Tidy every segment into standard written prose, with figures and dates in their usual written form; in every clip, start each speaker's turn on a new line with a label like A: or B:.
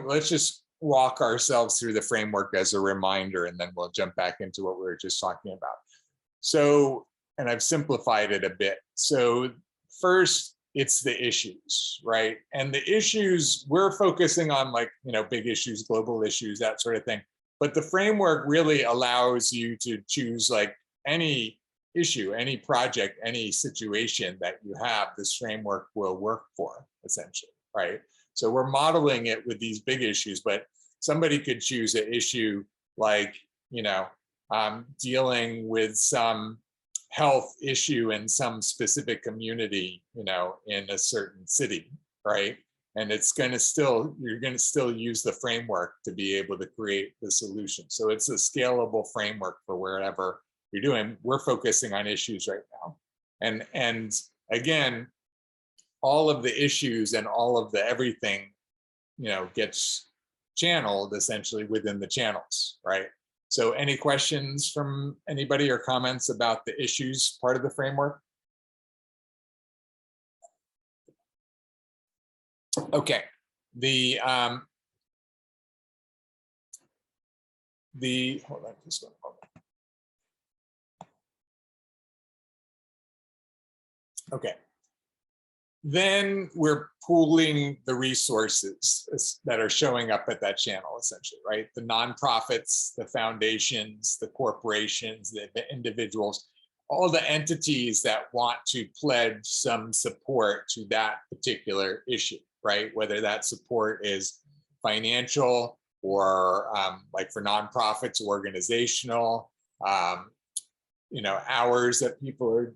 A: let's just walk ourselves through the framework as a reminder, and then we'll jump back into what we were just talking about. So, and I've simplified it a bit. So first, it's the issues, right? And the issues, we're focusing on like, big issues, global issues, that sort of thing. But the framework really allows you to choose like any issue, any project, any situation that you have, this framework will work for, essentially, right? So we're modeling it with these big issues, but somebody could choose an issue like, dealing with some health issue in some specific community, in a certain city, right? And it's going to still, you're going to still use the framework to be able to create the solution. So it's a scalable framework for wherever you're doing. We're focusing on issues right now. And again, all of the issues and all of the everything, gets channeled essentially within the channels, right? So any questions from anybody or comments about the issues part of the framework? Okay, hold on just one moment. Okay. Then we're pooling the resources that are showing up at that channel, essentially, right? The nonprofits, the foundations, the corporations, the individuals, all the entities that want to pledge some support to that particular issue, right? Whether that support is financial or like for nonprofits, organizational, hours that people are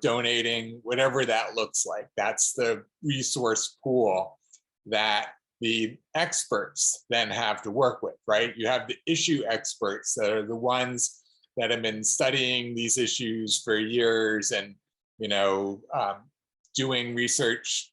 A: donating, whatever that looks like. That's the resource pool that the experts then have to work with, right? You have the issue experts that are the ones that have been studying these issues for years and, doing research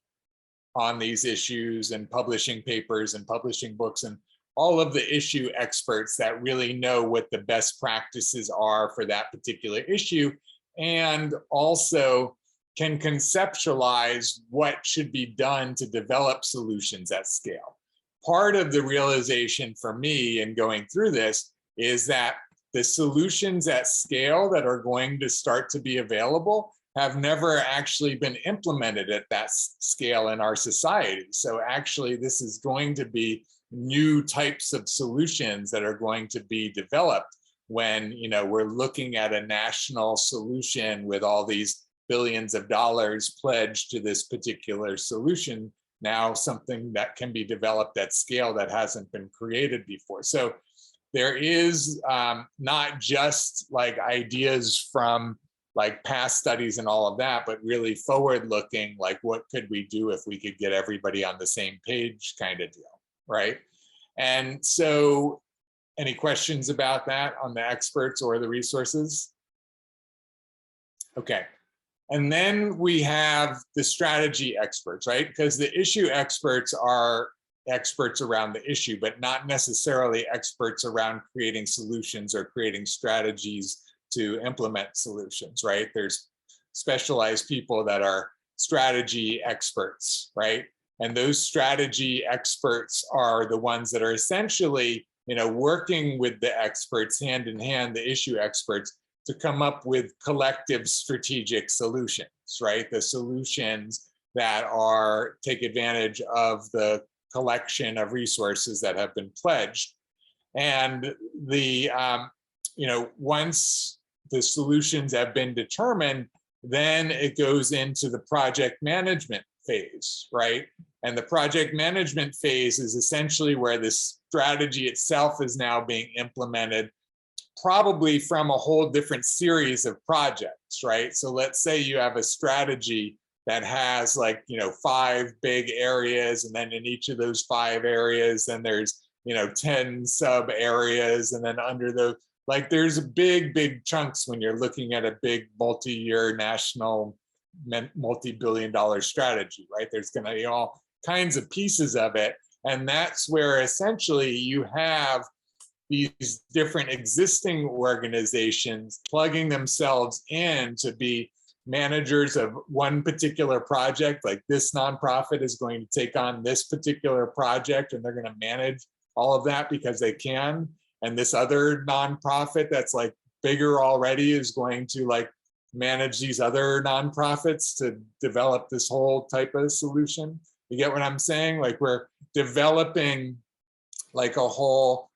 A: on these issues and publishing papers and publishing books, and all of the issue experts that really know what the best practices are for that particular issue, and also can conceptualize what should be done to develop solutions at scale. Part of the realization for me in going through this is that the solutions at scale that are going to start to be available have never actually been implemented at that scale in our society. So actually, this is going to be new types of solutions that are going to be developed when we're looking at a national solution with all these billions of dollars pledged to this particular solution, now something that can be developed at scale that hasn't been created before. So there is not just like ideas from like past studies and all of that, but really forward looking, like what could we do if we could get everybody on the same page kind of deal, right? And so any questions about that on the experts or the resources? Okay. And then we have the strategy experts, right? Because the issue experts are experts around the issue, but not necessarily experts around creating solutions or creating strategies to implement solutions, right? There's specialized people that are strategy experts, right? And those strategy experts are the ones that are essentially working with the experts hand in hand, the issue experts, to come up with collective strategic solutions, right? The solutions that take advantage of the collection of resources that have been pledged. And once the solutions have been determined, then it goes into the project management phase, right? And the project management phase is essentially where the strategy itself is now being implemented, probably from a whole different series of projects, right? So let's say you have a strategy that has 5 big areas, and then in each of those 5 areas, then there's 10 sub areas, and then under those, there's big chunks when you're looking at a big multi-year national multi-billion-dollar strategy, right? There's going to be all kinds of pieces of it, and that's where essentially you have these different existing organizations plugging themselves in to be managers of one particular project, like this nonprofit is going to take on this particular project and they're going to manage all of that because they can. And this other nonprofit that's like bigger already is going to like manage these other nonprofits to develop this whole type of solution. You get what I'm saying? Like we're developing like a whole,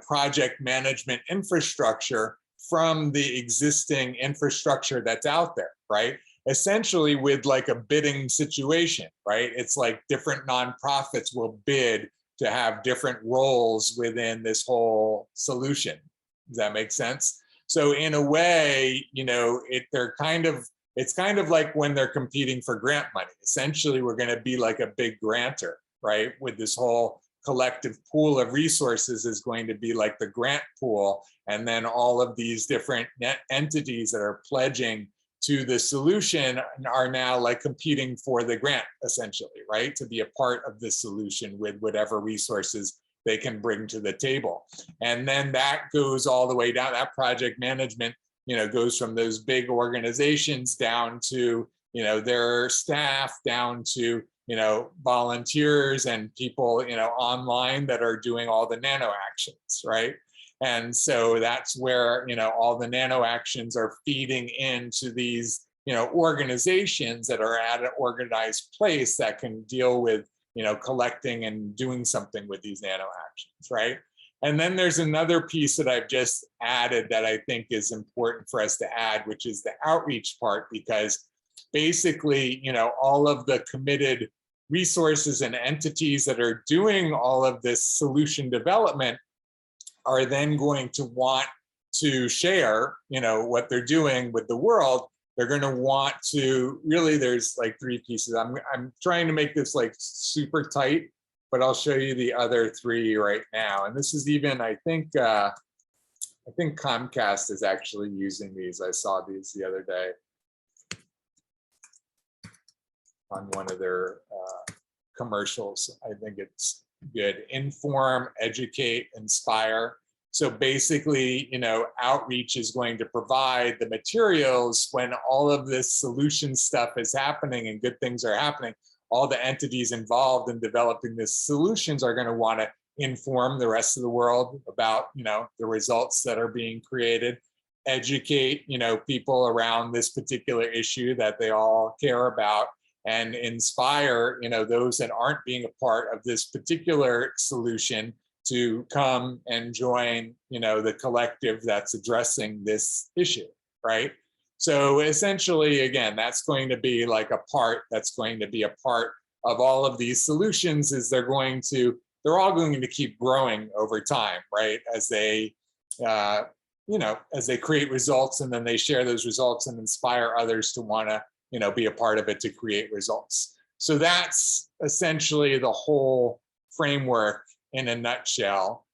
A: project management infrastructure from the existing infrastructure that's out there, right? Essentially with like a bidding situation, right? It's like different nonprofits will bid to have different roles within this whole solution. Does that make sense? So in a way, it's kind of like when they're competing for grant money. Essentially, we're going to be like a big grantor, right? With this whole collective pool of resources is going to be like the grant pool. And then all of these different entities that are pledging to the solution are now like competing for the grant, essentially, right? To be a part of the solution with whatever resources they can bring to the table. And then that goes all the way down. That project management, goes from those big organizations down to, their staff, down to, volunteers and people, online that are doing all the nano actions, right? And so that's where, all the nano actions are feeding into these, organizations that are at an organized place that can deal with, collecting and doing something with these nano actions, right? And then there's another piece that I've just added that I think is important for us to add, which is the outreach part, because basically, all of the committed resources and entities that are doing all of this solution development are then going to want to share, what they're doing with the world. They're going to want to really, there's like three pieces. I'm trying to make this like super tight, but I'll show you the other three right now. And this is even, I think Comcast is actually using these. I saw these the other day on one of their commercials. I think it's good. Inform, educate, inspire. So basically, outreach is going to provide the materials when all of this solution stuff is happening and good things are happening. All the entities involved in developing these solutions are going to want to inform the rest of the world about, the results that are being created, educate, people around this particular issue that they all care about, and inspire, those that aren't being a part of this particular solution to come and join, the collective that's addressing this issue, right? So essentially, again, that's going to be like a part of all of these solutions. Is they're all going to keep growing over time, right? As they, as they create results and then they share those results and inspire others to want to, be a part of it to create results. So that's essentially the whole framework in a nutshell.